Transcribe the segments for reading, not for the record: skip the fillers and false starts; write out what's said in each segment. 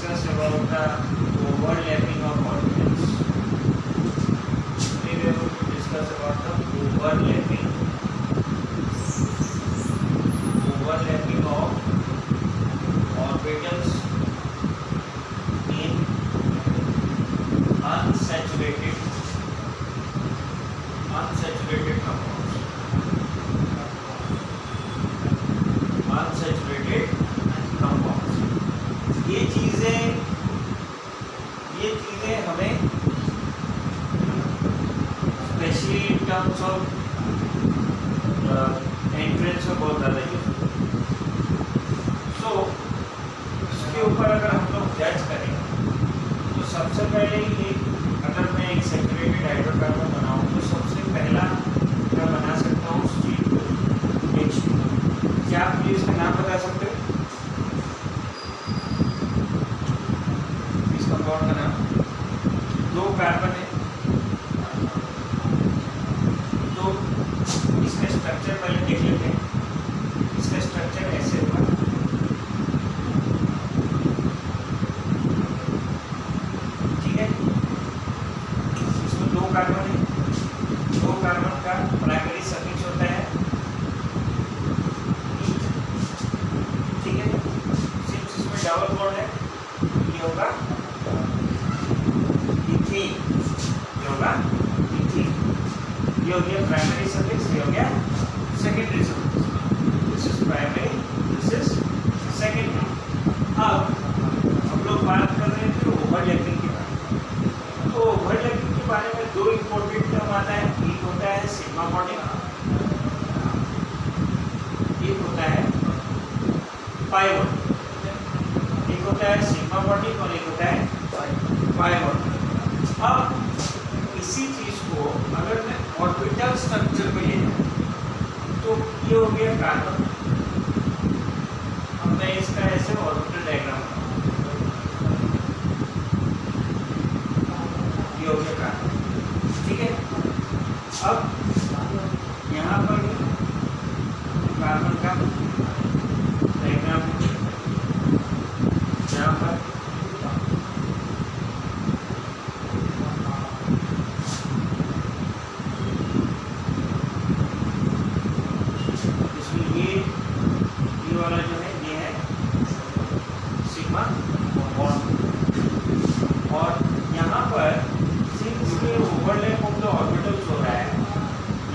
discuss about the overlapping of orbitals. Today we are going to discuss about the overlapping of orbitals in unsaturated compounds. Unsaturated compounds. ये चीजें हमें specially in terms of entrance में बहुत ज़्यादा use होती है। सो इसके ऊपर अगर हम लोग जज करें तो सबसे पहले ही अगर मैं एक सैचुरेटेड हाइड्रोकार्बन बनाऊं तो सबसे पहला मैं बना सकता हूँ H2। क्या आप मुझे इसका नाम बता सकते हो? इस कंपाउंड का नाम, 2 कार्बन है तो इसका स्ट्रक्चर पहले देख लेते हैं। इसका स्ट्रक्चर ऐसे होगा, ठीक है। इसमें 2 कार्बन है, 2 कार्बन का प्राइमरी सफिक्स होता है, ठीक है। सिंस इसमें डबल बॉन्ड है, ये होगा इथीन, ये होगा इथीन। ये हो गया प्राइमरी सफिक्स, ये हो गया secondary suffix. This is primary, this is secondary. अब हम लोग बात कर रहे थे ओवरलैपिंग के बारे में। तो ओवरलैपिंग के बारे में 2 इंपॉर्टेंट टर्म आता है। एक होता है सिग्मा बॉन्डिंग, एक होता है पाई बॉन्डिंग। एक होता है सिग्मा बॉन्डिंग और एक होता है पाई बॉन्डिंग। अब इसी चीज को अगर मैं ऑर्बिटल स्ट्रक्चर पे ले जाऊं तो ये हो गया कार्बन। अब मैं इसका ऐसे ऑर्बिटल डायग्राम बनाऊं, ये हो गया कार्बन, ठीक है। अब यहाँ पर कार्बन का डायग्राम, यहाँ पर वाला जो है ये है सिग्मा बॉन्ड। और यहाँ पर सिंस ये ओवरलैप ऑफ द ऑर्बिटल्स हो रहा है,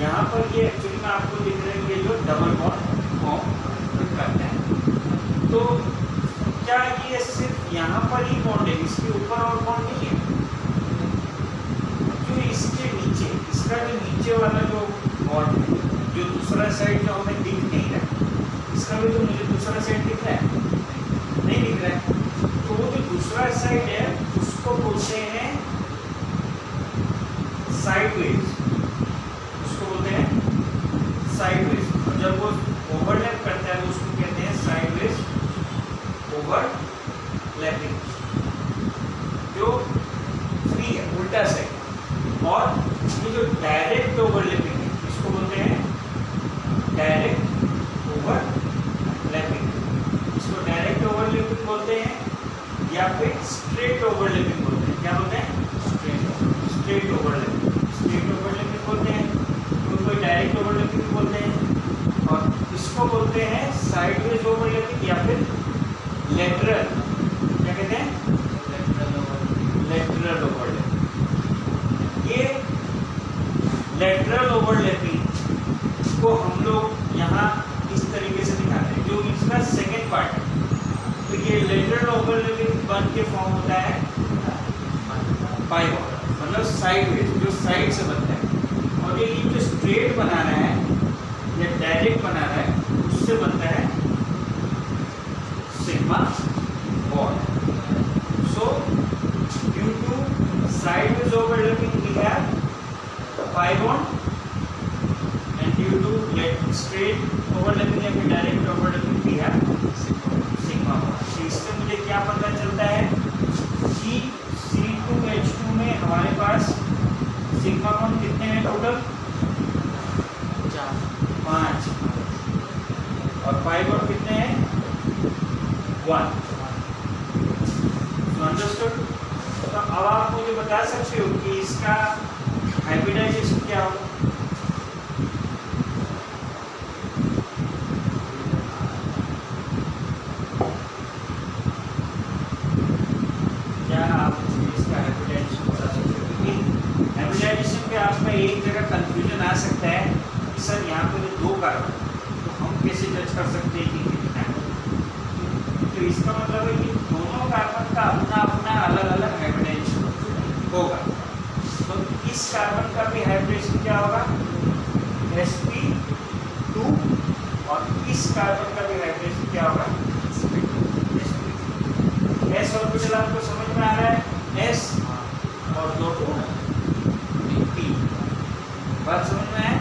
यहाँ पर ये एक्चुअली में आपको दिख रहा है ये जो डबल बॉन्ड फॉर्म करता है। तो क्या ये सिर्फ यहाँ पर ही बॉन्ड है, इसके ऊपर और बॉन्ड नहीं है? जो इसके नीचे, इसका जो नीचे वाला जो बॉन्ड है, जो दूसरा साइड जो हमें दिख नहीं रहा, इसका भी तो मुझे दूसरा साइड दिख रहा है, नहीं दिख रहा है। तो वो जो दूसरा साइड है उसको बोलते हैं साइडवेज, उसको बोलते हैं साइडवेज। और जब वो ओवरलैप करता है तो उसको कहते हैं साइडवेज ओवरलैपिंग, जो फ्री है, उल्टा साइड। और ये जो डायरेक्ट ओवरलैपिंग है इसको बोलते हैं डायरेक्ट ओवरलैपिंग। इसको डायरेक्ट ओवरलैपिंग बोलते हैं या फिर स्ट्रेट ओवरलैपिंग बोलते हैं। क्या बोलते हैं? Straight overlapping. स्ट्रेट ओवरलैपिंग बोलते हैं, कोई डायरेक्ट ओवरलैपिंग बोलते हैं, और इसको बोलते हैं साइडवेज ओवरलैपिंग या फिर लेटरल। क्या कहते हैं? Lateral overlapping. ये लेटरल ओवरलैपिंग को हम लोग यहाँ इस तरीके से दिखाते हैं, जो इसका सेकेंड पार्ट है। तो ये लेटरल ओवरलैपिंग बन के फॉर्म होता है पाई बॉन्ड, मतलब साइडवेज, जो साइड से बनता है। और ये जो स्ट्रेट बना रहा है या डायरेक्ट बना रहा है उससे बनता है sigma bond. So due to sideways overlapping we have pi bond, and due to straight overlapping या फिर direct overlapping we have sigma bond। इससे मुझे क्या पता चलता है कि C2H2 में हमारे पास सिग्मा बॉन्ड कितने हैं टोटल? 5। और पाई बॉन्ड कितने हैं? 1। अंडरस्टूड? तो अब आप मुझे बता सकते हो कि इसका हाइब्रिडाइजेशन क्या होगा? क्या आप मुझे इसका हाइब्रिडाइजेशन बता सकते हो? क्योंकि हाइब्रिडाइजेशन पे आपका एक जगह कंफ्यूजन आ सकता है कि सर यहाँ पे तो 2 कार्बन, तो हम कैसे जज कर सकते हैं कि कितना है? तो इसका मतलब है कि दोनों कार्बन का अपना अपना अलग अलग हाइब्रिडाइजेशन होगा। तो इस कार्बन का भी हाइब्रिडेशन क्या होगा? sp2, और इस कार्बन का भी हाइब्रिडेशन क्या होगा? s ऑर्बिटल आपको समझ में आ रहा है? s और 2 p, बात समझ में आया?